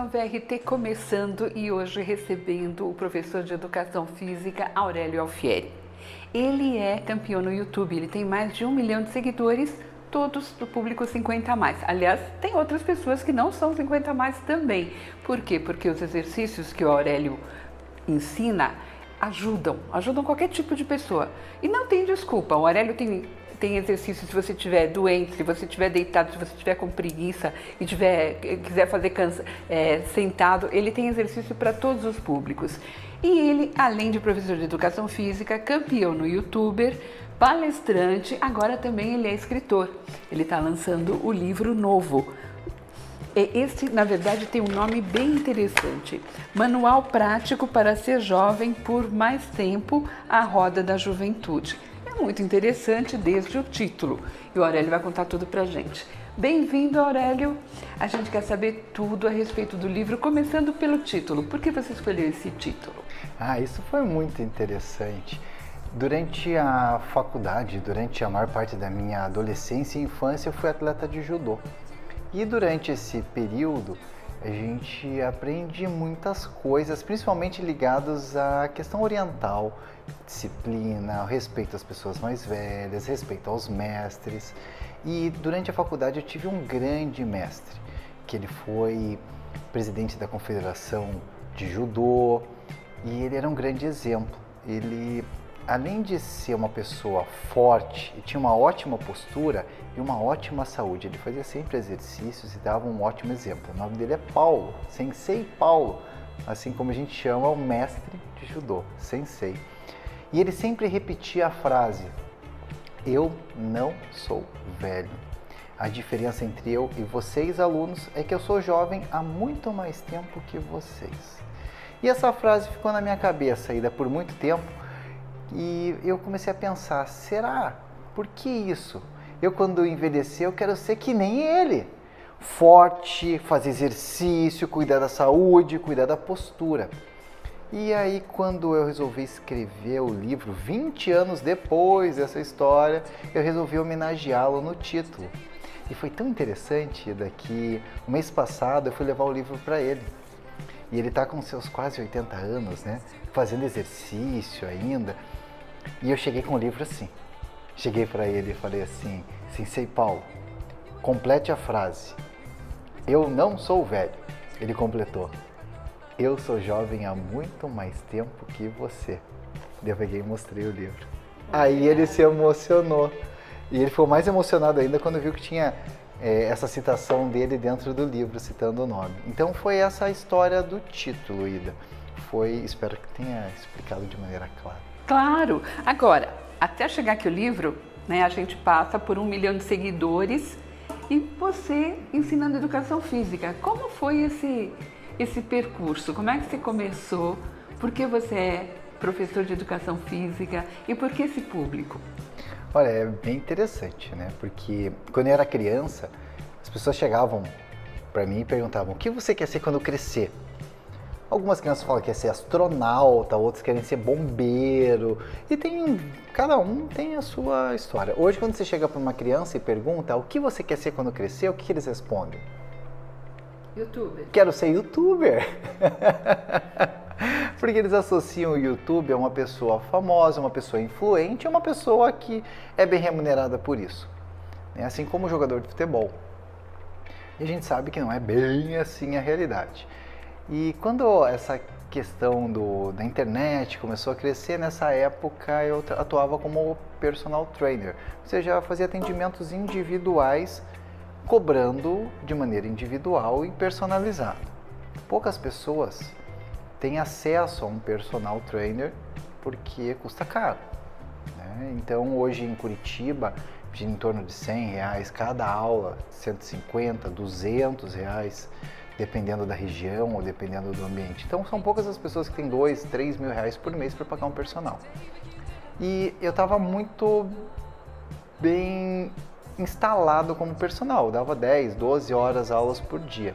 Educação VRT começando e hoje recebendo o professor de Educação Física Aurélio Alfieri. Ele é campeão no YouTube, ele tem mais de 1 milhão de seguidores, todos do público 50 a mais. Aliás, tem outras pessoas que não são 50 a mais também. Por quê? Porque os exercícios que o Aurélio ensina ajudam qualquer tipo de pessoa. E não tem desculpa, o Aurélio tem exercício se você estiver doente, se você estiver deitado, se você estiver com preguiça e quiser fazer sentado, ele tem exercício para todos os públicos. E ele, além de professor de educação física, campeão no YouTuber, palestrante, agora também ele é escritor. Ele está lançando o livro novo. Esse, na verdade, tem um nome bem interessante. Manual Prático para Ser Jovem por Mais Tempo, a Roda da Juventude. Muito interessante desde o título. E o Aurélio vai contar tudo pra gente. Bem-vindo, Aurélio. A gente quer saber tudo a respeito do livro, começando pelo título. Por que você escolheu esse título? Isso foi muito interessante. Durante a faculdade, durante a maior parte da minha adolescência e infância, eu fui atleta de judô. E durante esse período, a gente aprende muitas coisas, principalmente ligadas à questão oriental, disciplina, respeito às pessoas mais velhas, respeito aos mestres. E durante a faculdade eu tive um grande mestre, que ele foi presidente da Confederação de Judô e ele era um grande exemplo. Ele, além de ser uma pessoa forte e tinha uma ótima postura e uma ótima saúde, ele fazia sempre exercícios e dava um ótimo exemplo. O nome dele é Paulo, Sensei Paulo, assim como a gente chama o mestre de judô, Sensei. E ele sempre repetia a frase: eu não sou velho. A diferença entre eu e vocês, alunos, é que eu sou jovem há muito mais tempo que vocês. E essa frase ficou na minha cabeça ainda por muito tempo. E eu comecei a pensar, será? Por que isso? Eu, quando envelhecer, eu quero ser que nem ele. Forte, fazer exercício, cuidar da saúde, cuidar da postura. E aí, quando eu resolvi escrever o livro, 20 anos depois dessa história, eu resolvi homenageá-lo no título. E foi tão interessante que o mês passado eu fui levar o livro para ele. E ele está com seus quase 80 anos, né? Fazendo exercício ainda. E eu cheguei com o livro assim. Cheguei para ele e falei assim: Sensei Paulo, complete a frase. Eu não sou velho. Ele completou: eu sou jovem há muito mais tempo que você. Eu peguei e mostrei o livro. Aí ele se emocionou. E ele ficou mais emocionado ainda quando viu que tinha essa citação dele dentro do livro, citando o nome. Então foi essa a história do título, Ida. Espero que tenha explicado de maneira clara. Claro! Agora, até chegar aqui o livro, né, a gente passa por 1 milhão de seguidores e você ensinando educação física. Como foi esse percurso? Como é que você começou? Por que você é professor de educação física e por que esse público? Olha, é bem interessante, né? Porque quando eu era criança, as pessoas chegavam para mim e perguntavam: o que você quer ser quando crescer? Algumas crianças falam que quer ser astronauta, outros querem ser bombeiro. E cada um tem a sua história. Hoje, quando você chega para uma criança e pergunta o que você quer ser quando crescer, o que eles respondem? YouTuber. Quero ser YouTuber. Porque eles associam o YouTube a uma pessoa famosa, uma pessoa influente, uma pessoa que é bem remunerada por isso. Assim como o jogador de futebol. E a gente sabe que não é bem assim a realidade. E quando essa questão da internet começou a crescer, nessa época eu atuava como personal trainer. Ou seja, fazia atendimentos individuais, cobrando de maneira individual e personalizada. Poucas pessoas têm acesso a um personal trainer porque custa caro, né? Então hoje em Curitiba, em torno de R$100 cada aula, 150, R$200, dependendo da região ou dependendo do ambiente. Então são poucas as pessoas que têm R$2.000, R$3.000 por mês para pagar um personal. E eu estava muito bem instalado como personal, eu dava 10, 12 horas aulas por dia.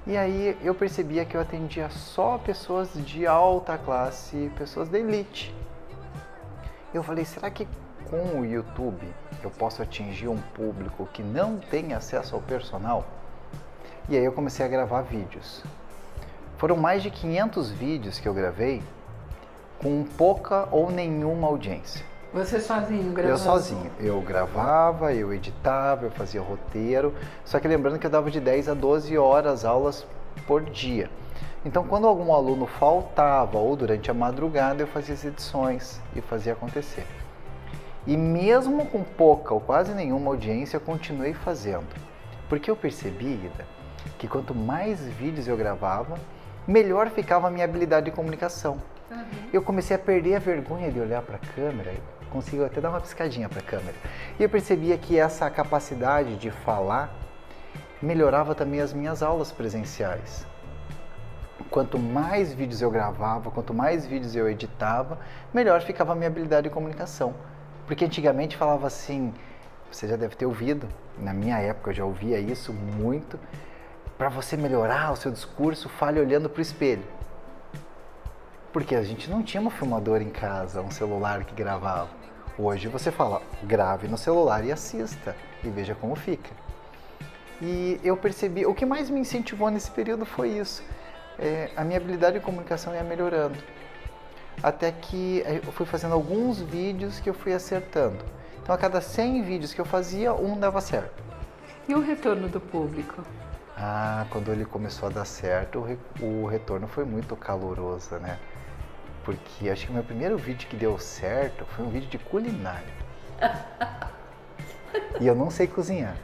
E aí eu percebia que eu atendia só pessoas de alta classe, pessoas da elite. Eu falei, será que com o YouTube eu posso atingir um público que não tem acesso ao personal? E aí eu comecei a gravar vídeos. Foram mais de 500 vídeos que eu gravei com pouca ou nenhuma audiência. Você sozinho gravando? Eu sozinho. Eu gravava, eu editava, eu fazia roteiro. Só que lembrando que eu dava de 10 a 12 horas aulas por dia. Então quando algum aluno faltava ou durante a madrugada eu fazia as edições e fazia acontecer. E mesmo com pouca ou quase nenhuma audiência eu continuei fazendo. Porque eu percebi, Ida, que quanto mais vídeos eu gravava, melhor ficava a minha habilidade de comunicação. Eu comecei a perder a vergonha de olhar para a câmera, consigo até dar uma piscadinha para a câmera. E eu percebia que essa capacidade de falar melhorava também as minhas aulas presenciais. Quanto mais vídeos eu gravava, quanto mais vídeos eu editava, melhor ficava a minha habilidade de comunicação. Porque antigamente falava assim, você já deve ter ouvido, na minha época eu já ouvia isso muito, para você melhorar o seu discurso, fale olhando para o espelho. Porque a gente não tinha um filmador em casa, um celular que gravava. Hoje você fala, grave no celular e assista, e veja como fica. E eu percebi, o que mais me incentivou nesse período foi isso. A minha habilidade de comunicação ia melhorando. Até que eu fui fazendo alguns vídeos que eu fui acertando. Então a cada 100 vídeos que eu fazia, um dava certo. E o retorno do público? Quando ele começou a dar certo, o retorno foi muito caloroso, né? Porque acho que o meu primeiro vídeo que deu certo foi um vídeo de culinária. E eu não sei cozinhar.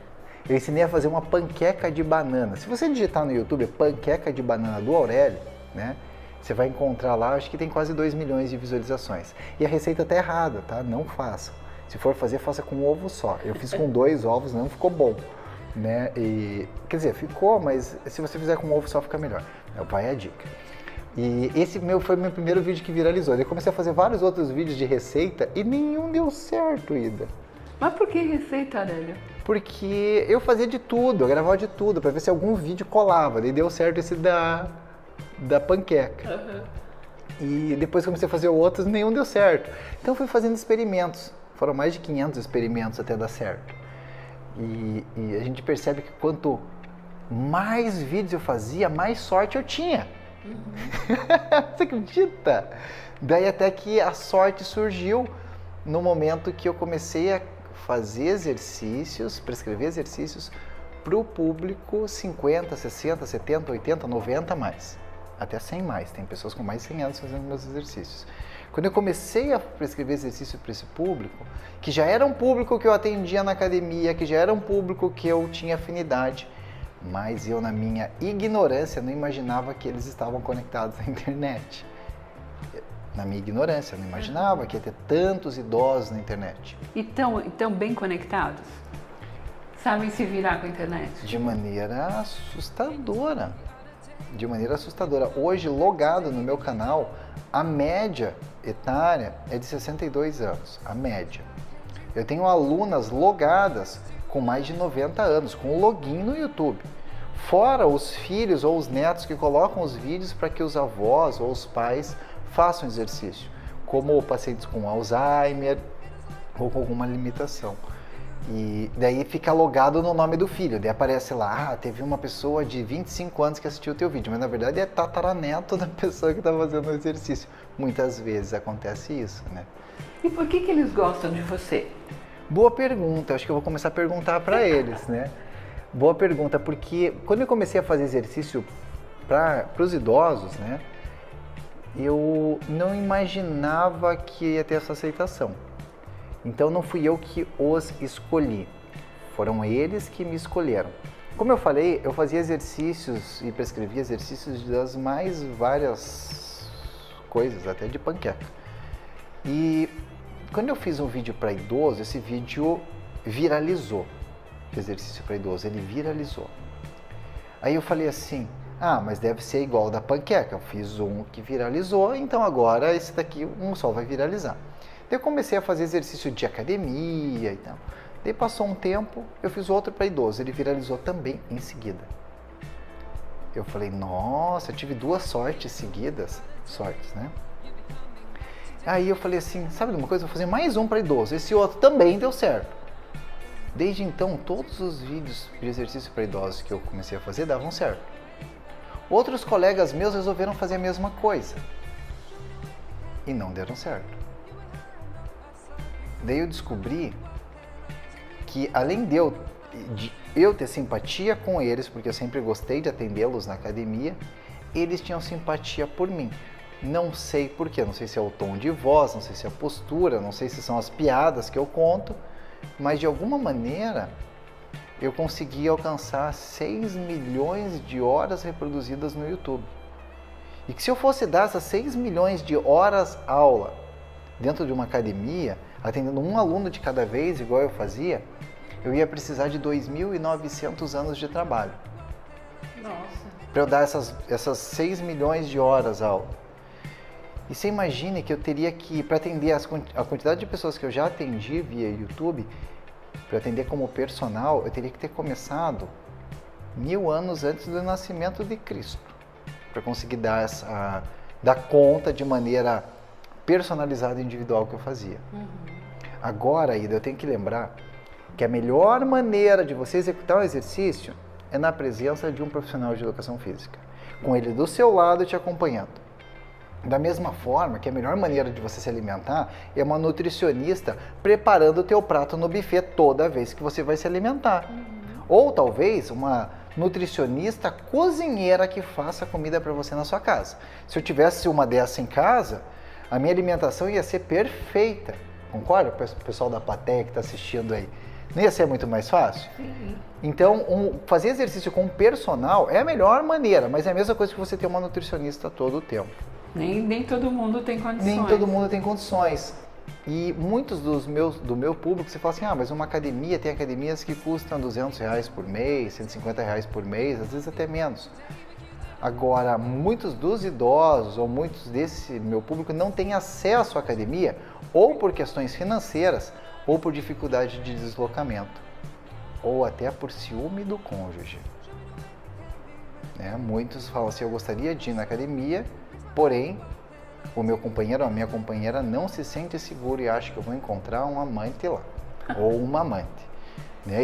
Eu ensinei a fazer uma panqueca de banana. Se você digitar no YouTube panqueca de banana do Aurélio, né? Você vai encontrar lá, acho que tem quase 2 milhões de visualizações. E a receita tá errada, tá? Não façam. Se for fazer, faça com um ovo só. Eu fiz com 2 ovos, não ficou bom. Né? Quer dizer, ficou, mas se você fizer com um ovo só fica melhor. Vai a dica. E esse foi meu primeiro vídeo que viralizou. Eu comecei a fazer vários outros vídeos de receita e nenhum deu certo, Ida. Mas por que receita, Aurélio? Porque eu fazia de tudo, eu gravava de tudo, para ver se algum vídeo colava. Daí deu certo esse da panqueca. E depois comecei a fazer outros, nenhum deu certo. Então fui fazendo experimentos. Foram mais de 500 experimentos até dar certo. E a gente percebe que quanto mais vídeos eu fazia, mais sorte eu tinha. Você acredita? Daí até que a sorte surgiu no momento que eu comecei a fazer exercícios, prescrever exercícios para o público 50, 60, 70, 80, 90 mais. Até 100 mais. Tem pessoas com mais de 100 anos fazendo meus exercícios. Quando eu comecei a prescrever exercício para esse público, que já era um público que eu atendia na academia, que já era um público que eu tinha afinidade, mas eu, na minha ignorância, não imaginava que eles estavam conectados à internet. Na minha ignorância, eu não imaginava que ia ter tantos idosos na internet. E tão bem conectados? Sabem se virar com a internet? De maneira assustadora. De maneira assustadora. Hoje, logado no meu canal, a média etária é de 62 anos. A média. Eu tenho alunas logadas com mais de 90 anos, com login no YouTube. Fora os filhos ou os netos que colocam os vídeos para que os avós ou os pais façam exercício, como pacientes com Alzheimer ou com alguma limitação. E daí fica logado no nome do filho, daí aparece lá, teve uma pessoa de 25 anos que assistiu o teu vídeo, mas na verdade é tataraneto da pessoa que está fazendo o exercício. Muitas vezes acontece isso, né? E por que eles gostam de você? Boa pergunta, acho que eu vou começar a perguntar para eles, né? Boa pergunta, porque quando eu comecei a fazer exercício para os idosos, né? Eu não imaginava que ia ter essa aceitação. Então não fui eu que os escolhi, foram eles que me escolheram. Como eu falei, eu fazia exercícios e prescrevia exercícios das mais várias coisas, até de panqueca. E quando eu fiz um vídeo para idoso, esse vídeo viralizou. Exercício para idoso, ele viralizou. Aí eu falei assim, mas deve ser igual ao da panqueca. Eu fiz um que viralizou, então agora esse daqui um só vai viralizar. Daí eu comecei a fazer exercício de academia e tal. Daí passou um tempo, eu fiz outro para idoso, ele viralizou também em seguida. Eu falei, nossa, eu tive 2 sortes seguidas, né? Aí eu falei assim, sabe de uma coisa, eu vou fazer mais um para idoso, esse outro também deu certo. Desde então, todos os vídeos de exercício para idosos que eu comecei a fazer davam certo. Outros colegas meus resolveram fazer a mesma coisa e não deram certo. Daí eu descobri que, além de eu ter simpatia com eles, porque eu sempre gostei de atendê-los na academia, eles tinham simpatia por mim. Não sei porquê, não sei se é o tom de voz, não sei se é a postura, não sei se são as piadas que eu conto, mas de alguma maneira eu consegui alcançar 6 milhões de horas reproduzidas no YouTube. E que se eu fosse dar essas 6 milhões de horas aula dentro de uma academia, atendendo um aluno de cada vez, igual eu fazia, eu ia precisar de 2.900 anos de trabalho. Nossa. Para eu dar essas 6 milhões de horas aula. E você imagine que eu teria que, para atender a quantidade de pessoas que eu já atendi via YouTube, para atender como personal, eu teria que ter começado 1000 anos antes do nascimento de Cristo, para conseguir dar conta de maneira personalizada e individual que eu fazia. Agora, Ida, eu tenho que lembrar que a melhor maneira de você executar um exercício é na presença de um profissional de educação física, com ele do seu lado te acompanhando. Da mesma forma que a melhor maneira de você se alimentar é uma nutricionista preparando o teu prato no buffet toda vez que você vai se alimentar. Ou talvez uma nutricionista cozinheira que faça comida para você na sua casa. Se eu tivesse uma dessa em casa, a minha alimentação ia ser perfeita. Concorda, pessoal da plateia que está assistindo aí? Não ia ser muito mais fácil? Sim. Então, fazer exercício com um personal é a melhor maneira, mas é a mesma coisa que você ter uma nutricionista todo o tempo. Nem todo mundo tem condições. Nem todo mundo tem condições. E muitos do meu público, você fala assim, mas uma academia, tem academias que custam R$200 por mês, R$150 por mês, às vezes até menos. Agora, muitos dos idosos ou muitos desse meu público não têm acesso à academia, ou por questões financeiras, ou por dificuldade de deslocamento, ou até por ciúme do cônjuge. Muitos falam assim, eu gostaria de ir na academia, porém, o meu companheiro ou a minha companheira não se sente seguro e acha que eu vou encontrar um amante lá, ou uma amante.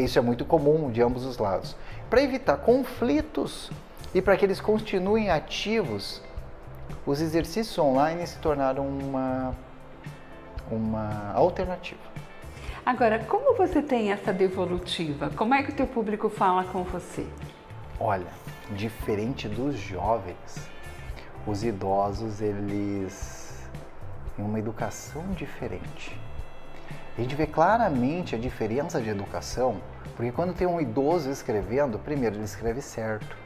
Isso é muito comum de ambos os lados. Para evitar conflitos e para que eles continuem ativos, os exercícios online se tornaram uma alternativa. Agora, como você tem essa devolutiva? Como é que o teu público fala com você? Olha, diferente dos jovens, os idosos, eles têm uma educação diferente. A gente vê claramente a diferença de educação, porque quando tem um idoso escrevendo, primeiro ele escreve certo.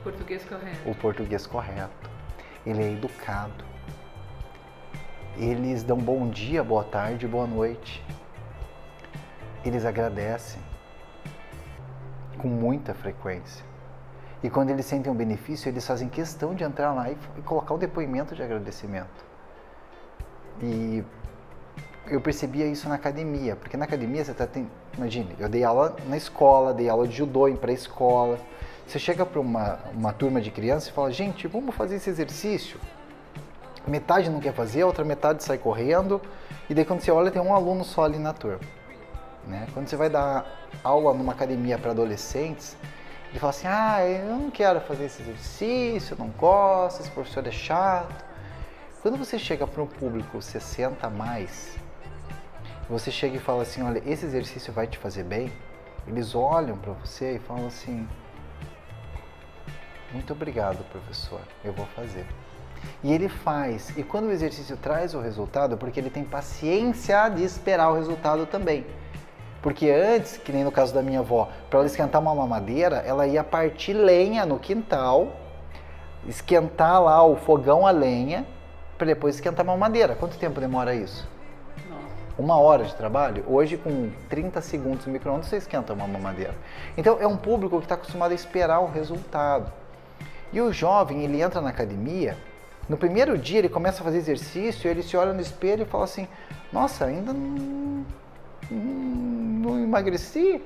Português correto. O português correto. Ele é educado. Eles dão bom dia, boa tarde, boa noite. Eles agradecem com muita frequência. E quando eles sentem um benefício, eles fazem questão de entrar lá e colocar um depoimento de agradecimento. E eu percebia isso na academia, porque na academia você imagine, eu dei aula na escola, dei aula de judô em pré-escola. Você chega para uma turma de crianças e fala, gente, vamos fazer esse exercício. Metade não quer fazer, a outra metade sai correndo, e daí quando você olha tem um aluno só ali na turma. Quando você vai dar aula numa academia para adolescentes, ele fala assim, eu não quero fazer esse exercício, eu não gosto, esse professor é chato. Quando você chega para um público 60 a mais, você chega e fala assim, olha, esse exercício vai te fazer bem, eles olham para você e falam assim, muito obrigado, professor, eu vou fazer. E ele faz, e quando o exercício traz o resultado, porque ele tem paciência de esperar o resultado também. Porque antes, que nem no caso da minha avó, para ela esquentar uma mamadeira, ela ia partir lenha no quintal, esquentar lá o fogão a lenha, para depois esquentar a mamadeira. Quanto tempo demora isso? Nossa. 1 hora de trabalho? Hoje, com 30 segundos no micro-ondas, você esquenta uma mamadeira. Então, é um público que está acostumado a esperar o resultado. E o jovem, ele entra na academia, no primeiro dia ele começa a fazer exercício, ele se olha no espelho e fala assim, nossa, ainda não emagreci.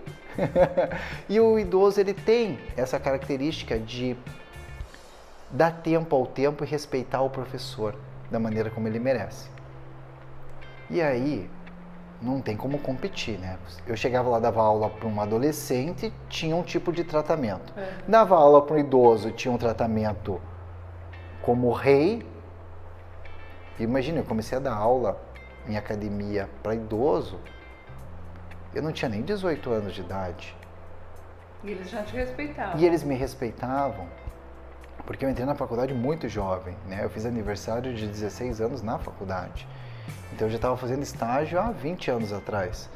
E o idoso, ele tem essa característica de dar tempo ao tempo e respeitar o professor da maneira como ele merece. E aí, não tem como competir, né? Eu chegava lá, dava aula para um adolescente, tinha um tipo de tratamento. Dava aula para um idoso, tinha um tratamento como rei. Imagina, eu comecei a dar aula em academia para idoso, eu não tinha nem 18 anos de idade. E eles já te respeitavam. E eles me respeitavam, porque eu entrei na faculdade muito jovem, né? Eu fiz aniversário de 16 anos na faculdade. Então eu já estava fazendo estágio há 20 anos atrás.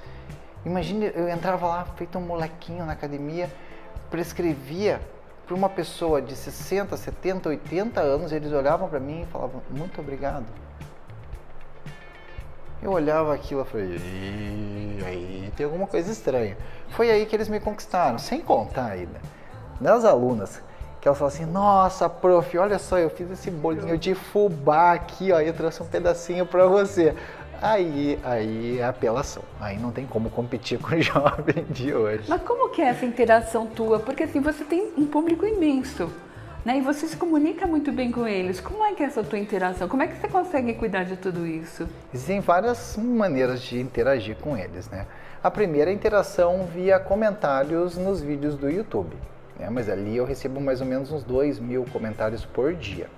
Imagina, eu entrava lá, feito um molequinho na academia, prescrevia para uma pessoa de 60, 70, 80 anos, eles olhavam para mim e falavam, muito obrigado. Eu olhava aquilo e falei, aí tem alguma coisa estranha. Foi aí que eles me conquistaram, sem contar ainda. Das alunas, que elas falam assim, nossa, prof, olha só, eu fiz esse bolinho de fubá aqui, ó, eu trouxe um pedacinho para você. Aí é apelação. Aí não tem como competir com o jovem de hoje. Mas como que é essa interação tua? Porque assim, você tem um público imenso, né? E você se comunica muito bem com eles. Como é que é essa tua interação? Como é que você consegue cuidar de tudo isso? Existem várias maneiras de interagir com eles, né? A primeira é a interação via comentários nos vídeos do YouTube, né? Mas ali eu recebo mais ou menos uns 2.000 comentários por dia.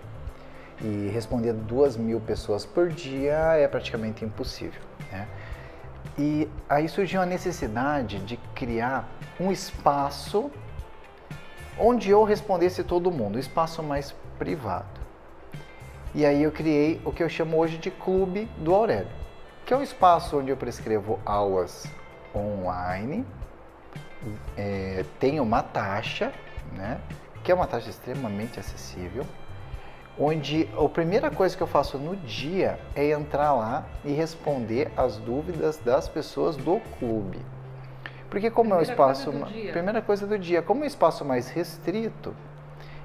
E responder 2.000 pessoas por dia é praticamente impossível, né? E aí surgiu a necessidade de criar um espaço onde eu respondesse todo mundo, um espaço mais privado. E aí eu criei o que eu chamo hoje de Clube do Aurélio, que é um espaço onde eu prescrevo aulas online, tem uma taxa, né? Que é uma taxa extremamente acessível, onde a primeira coisa que eu faço no dia é entrar lá e responder as dúvidas das pessoas do clube. Porque como é um espaço... Primeira coisa do dia. Como é um espaço mais restrito,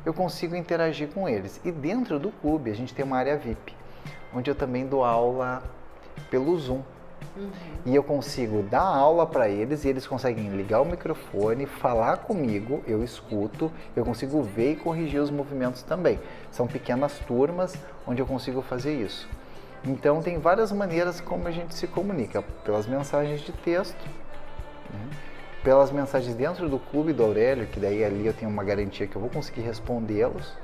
eu consigo interagir com eles. E dentro do clube a gente tem uma área VIP, onde eu também dou aula pelo Zoom. E eu consigo dar aula para eles e eles conseguem ligar o microfone, falar comigo, eu escuto, eu consigo ver e corrigir os movimentos também. São pequenas turmas onde eu consigo fazer isso. Então tem várias maneiras como a gente se comunica, pelas mensagens de texto, né? Pelas mensagens dentro do Clube do Aurélio, que daí ali eu tenho uma garantia que eu vou conseguir respondê-los,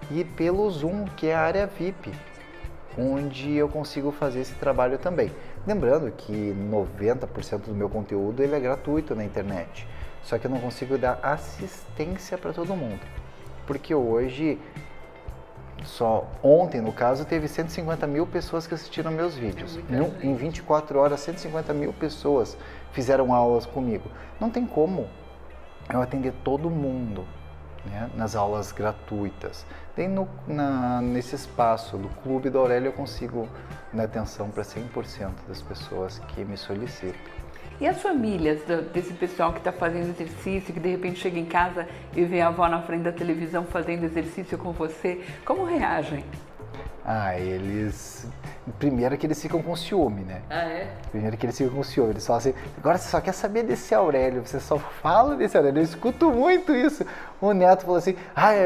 e pelo Zoom, que é a área VIP, onde eu consigo fazer esse trabalho também. Lembrando que 90% do meu conteúdo ele é gratuito na internet, só que eu não consigo dar assistência para todo mundo, porque hoje, só ontem no caso, teve 150.000 pessoas que assistiram meus vídeos. Em 24 horas, 150.000 pessoas fizeram aulas comigo. Não tem como eu atender todo mundo, né, nas aulas gratuitas. Daí nesse espaço do Clube do Aurélio eu consigo dar atenção para 100% das pessoas que me solicitam. E as famílias desse pessoal que está fazendo exercício, que de repente chega em casa e vê a avó na frente da televisão fazendo exercício com você, como reagem? Primeiro que eles ficam com ciúme, né? Primeiro que eles ficam com ciúme, eles falam assim, agora você só quer saber desse Aurélio, você só fala desse Aurélio, eu escuto muito isso. O neto falou assim,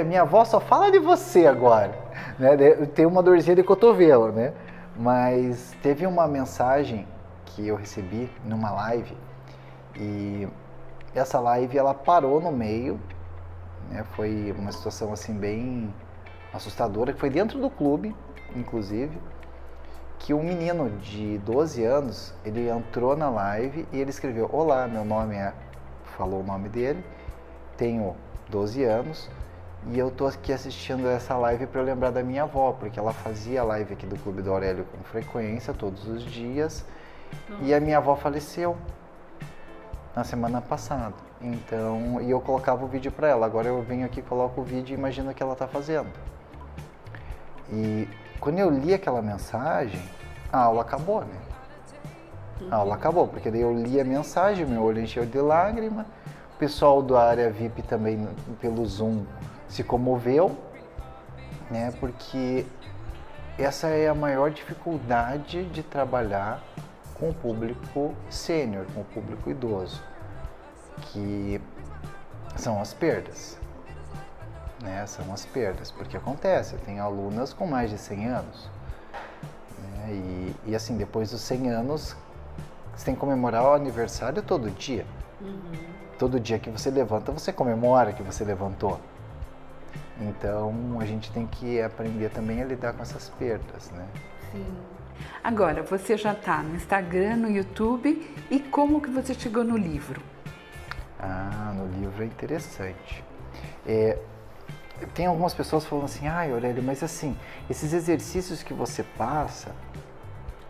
minha avó só fala de você agora, né? Tem uma dorzinha de cotovelo, né? Mas teve uma mensagem que eu recebi numa live, e essa live ela parou no meio, né? Foi uma situação assim bem assustadora, que foi dentro do clube, inclusive, que um menino de 12 anos, ele entrou na live e ele escreveu, olá, meu nome falou o nome dele, tenho 12 anos e eu tô aqui assistindo essa live para eu lembrar da minha avó, porque ela fazia live aqui do Clube do Aurélio com frequência, todos os dias, e a minha avó faleceu na semana passada, então, e eu colocava o vídeo para ela, agora eu venho aqui, coloco o vídeo e imagino o que ela tá fazendo. E quando eu li aquela mensagem, a aula acabou, né? A aula acabou, porque daí eu li a mensagem, meu olho encheu de lágrima, o pessoal da área VIP também, pelo Zoom, se comoveu, né? Porque essa é a maior dificuldade de trabalhar com o público sênior, com o público idoso, que são as perdas. Né, são as perdas, porque acontece, eu tenho alunas com mais de 100 anos, né, e assim, depois dos 100 anos, Você tem que comemorar o aniversário todo dia. Todo dia que você levanta, você comemora que você levantou. Então, a gente tem que aprender também a lidar com essas perdas, né? Sim. Agora, você já está no Instagram, no YouTube, e como que você chegou no livro? No livro é interessante. Tem algumas pessoas falando assim, Aurélio, mas assim, esses exercícios que você passa,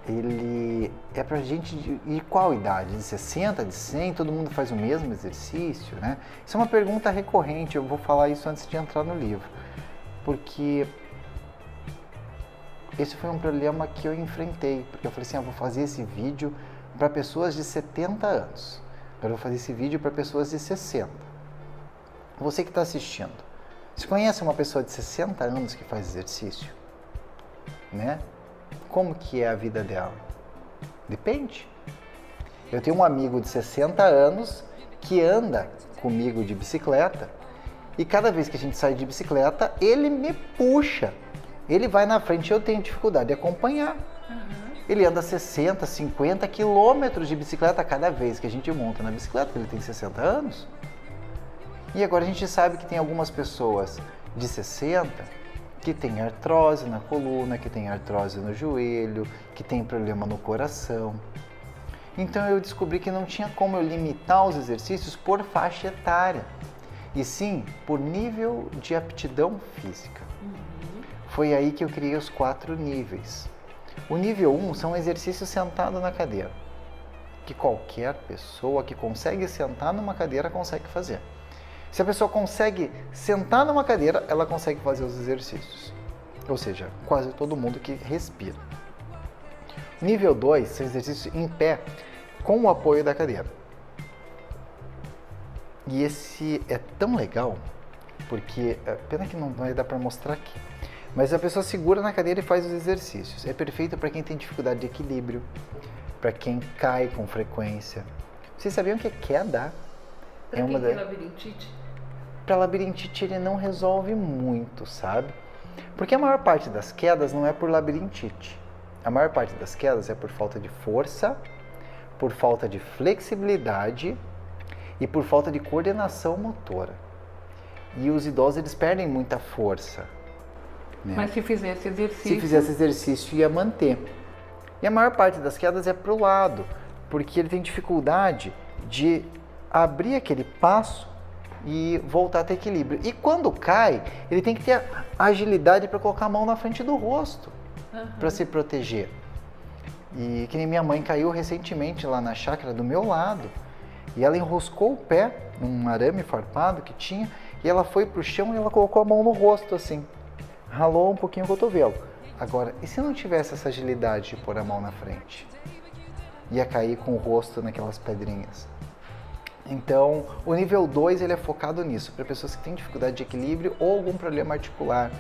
ele é pra gente de qual idade? De 60, de 100? Todo mundo faz o mesmo exercício, né? Isso é uma pergunta recorrente, eu vou falar isso antes de entrar no livro. Porque esse foi um problema que eu enfrentei. Porque eu falei assim, eu vou fazer esse vídeo para pessoas de 70 anos. Agora eu vou fazer esse vídeo para pessoas de 60. Você que está assistindo, você conhece uma pessoa de 60 anos que faz exercício? Né? Como que é a vida dela? Depende. Eu tenho um amigo de 60 anos que anda comigo de bicicleta e cada vez que a gente sai de bicicleta, ele me puxa. Ele vai na frente e eu tenho dificuldade de acompanhar. Ele anda 60, 50 quilômetros de bicicleta cada vez que a gente monta na bicicleta, ele tem 60 anos. E agora a gente sabe que tem algumas pessoas de 60 que tem artrose na coluna, que tem artrose no joelho, que tem problema no coração. Então eu descobri que não tinha como eu limitar os exercícios por faixa etária, e sim por nível de aptidão física. Foi aí que eu criei os 4 níveis. O nível 1 são exercícios sentado na cadeira, que qualquer pessoa que consegue sentar numa cadeira consegue fazer. Se a pessoa consegue sentar numa cadeira, ela consegue fazer os exercícios. Ou seja, quase todo mundo que respira. Nível 2 são exercícios em pé, com o apoio da cadeira. E esse é tão legal, porque, pena que não vai dar para mostrar aqui, mas a pessoa segura na cadeira e faz os exercícios. É perfeito para quem tem dificuldade de equilíbrio, para quem cai com frequência. Vocês sabiam que queda é uma da... labirintite? Para labirintite ele não resolve muito, sabe? Porque a maior parte das quedas não é por labirintite. A maior parte das quedas é por falta de força, por falta de flexibilidade e por falta de coordenação motora. E os idosos, eles perdem muita força. Né? Mas se fizesse exercício... Se fizesse exercício, ia manter. E a maior parte das quedas é para o lado, porque ele tem dificuldade de abrir aquele passo e voltar a ter equilíbrio. E quando cai, ele tem que ter agilidade para colocar a mão na frente do rosto, para se proteger. E que nem minha mãe caiu recentemente lá na chácara do meu lado, e ela enroscou o pé num arame farpado que tinha, e ela foi pro chão e ela colocou a mão no rosto assim, ralou um pouquinho o cotovelo. Agora, e se não tivesse essa agilidade de pôr a mão na frente? Ia cair com o rosto naquelas pedrinhas. Então, o nível 2 ele é focado nisso, para pessoas que têm dificuldade de equilíbrio ou algum problema articular.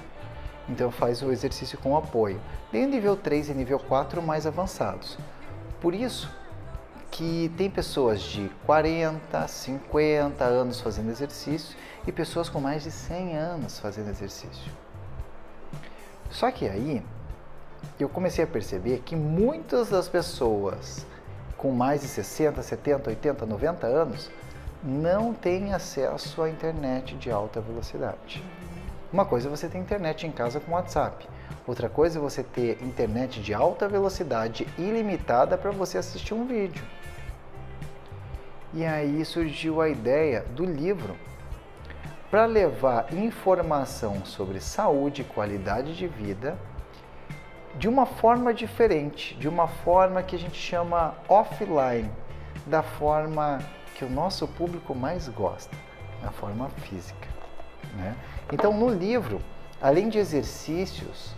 Então, faz o exercício com apoio. Tem o nível 3 e nível 4 mais avançados. Por isso que tem pessoas de 40, 50 anos fazendo exercício e pessoas com mais de 100 anos fazendo exercício. Só que aí, eu comecei a perceber que muitas das pessoas com mais de 60, 70, 80, 90 anos não têm acesso à internet de alta velocidade. Uma coisa é você ter internet em casa com WhatsApp. Outra coisa é você ter internet de alta velocidade ilimitada para você assistir um vídeo. E aí surgiu a ideia do livro para levar informação sobre saúde e qualidade de vida de uma forma diferente, de uma forma que a gente chama offline, da forma que o nosso público mais gosta, da forma física. Né? Então, no livro, além de exercícios,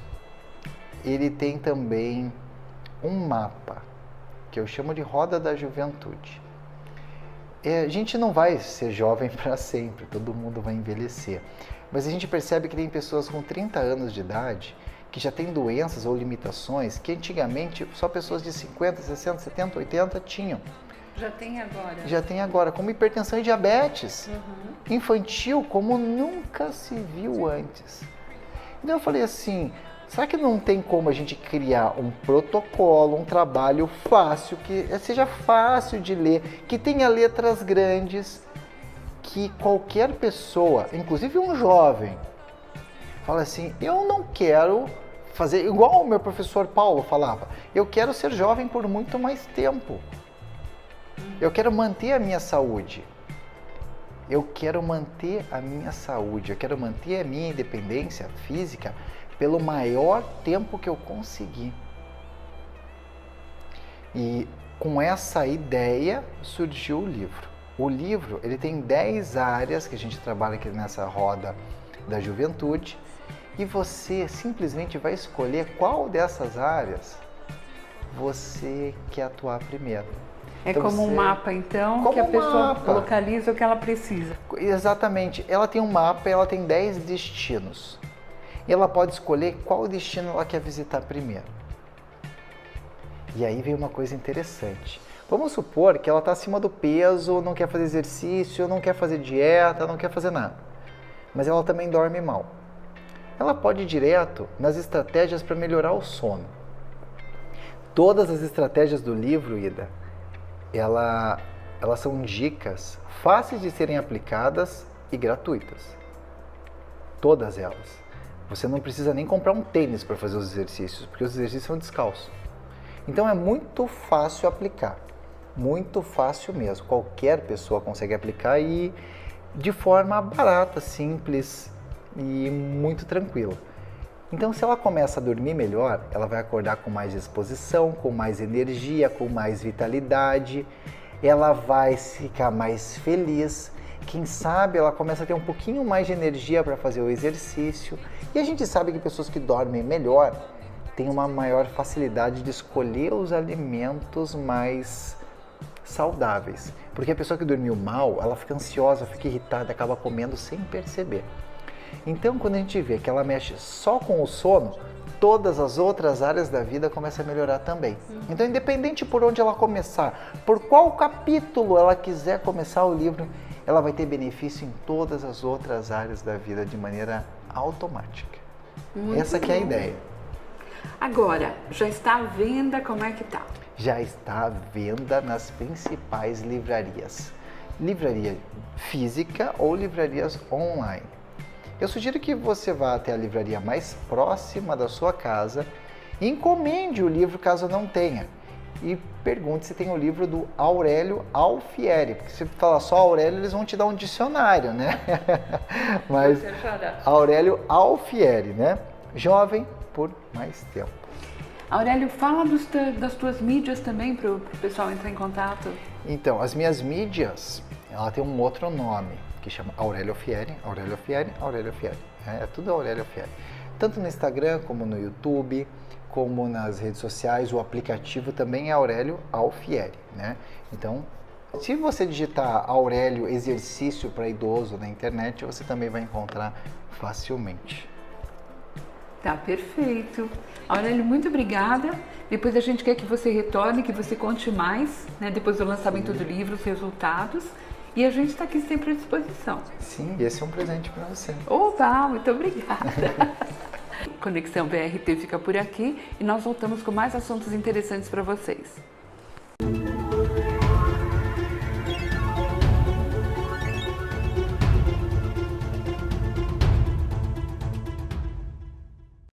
ele tem também um mapa, que eu chamo de Roda da Juventude. A gente não vai ser jovem para sempre, todo mundo vai envelhecer, mas a gente percebe que tem pessoas com 30 anos de idade que já têm doenças ou limitações que antigamente só pessoas de 50, 60, 70, 80 tinham. Já tem agora? Já tem agora, como hipertensão e diabetes infantil, como nunca se viu antes. Então eu falei assim, será que não tem como a gente criar um protocolo, um trabalho fácil, que seja fácil de ler, que tenha letras grandes, que qualquer pessoa, inclusive um jovem, fala assim, eu não quero fazer igual o meu professor Paulo falava, eu quero ser jovem por muito mais tempo. Eu quero manter a minha saúde. Eu quero manter a minha saúde, eu quero manter a minha independência física pelo maior tempo que eu conseguir. E com essa ideia surgiu o livro. O livro, ele tem 10 áreas que a gente trabalha aqui nessa roda da juventude e você simplesmente vai escolher qual dessas áreas você quer atuar primeiro. É então como um mapa, então, que a pessoa localiza o que ela precisa. Exatamente. Ela tem um mapa, ela tem 10 destinos. E ela pode escolher qual destino ela quer visitar primeiro. E aí vem uma coisa interessante. Vamos supor que ela está acima do peso, não quer fazer exercício, não quer fazer dieta, não quer fazer nada. Mas ela também dorme mal. Ela pode ir direto nas estratégias para melhorar o sono. Todas as estratégias do livro, Ida, elas são dicas fáceis de serem aplicadas e gratuitas. Todas elas. Você não precisa nem comprar um tênis para fazer os exercícios, porque os exercícios são descalços. Então é muito fácil aplicar. Muito fácil mesmo. Qualquer pessoa consegue aplicar e de forma barata, simples e muito tranquila. Então, se ela começa a dormir melhor, ela vai acordar com mais disposição, com mais energia, com mais vitalidade, ela vai ficar mais feliz, quem sabe ela começa a ter um pouquinho mais de energia para fazer o exercício. E a gente sabe que pessoas que dormem melhor têm uma maior facilidade de escolher os alimentos mais saudáveis. Porque a pessoa que dormiu mal, ela fica ansiosa, fica irritada, acaba comendo sem perceber. Então, quando a gente vê que ela mexe só com o sono, todas as outras áreas da vida começam a melhorar também. Então, independente por onde ela começar, por qual capítulo ela quiser começar o livro, ela vai ter benefício em todas as outras áreas da vida de maneira automática. Essa que é a ideia. Agora, já está à venda, como é que tá? Já está à venda nas principais livrarias. Livraria física ou livrarias online. Eu sugiro que você vá até a livraria mais próxima da sua casa e encomende o livro caso não tenha. E pergunte se tem o livro do Aurélio Alfieri, porque se falar só Aurélio, eles vão te dar um dicionário, né? Mas Aurélio Alfieri, né? Jovem por mais tempo. Aurélio, fala das tuas mídias também para o pessoal entrar em contato. Então, as minhas mídias, ela tem um outro nome, que chama Aurélio Alfieri, Aurélio Alfieri, Aurélio Alfieri. É tudo Aurélio Alfieri. Tanto no Instagram, como no YouTube, como nas redes sociais, o aplicativo também é Aurélio Alfieri, né? Então, se você digitar Aurélio Exercício para Idoso na internet, você também vai encontrar facilmente. Tá perfeito. Aurélio, muito obrigada. Depois a gente quer que você retorne, que você conte mais, né? Depois do lançamento do livro, os resultados. E a gente está aqui sempre à disposição. Sim, esse é um presente para você. Opa, muito obrigada. Conexão BRT fica por aqui e nós voltamos com mais assuntos interessantes para vocês.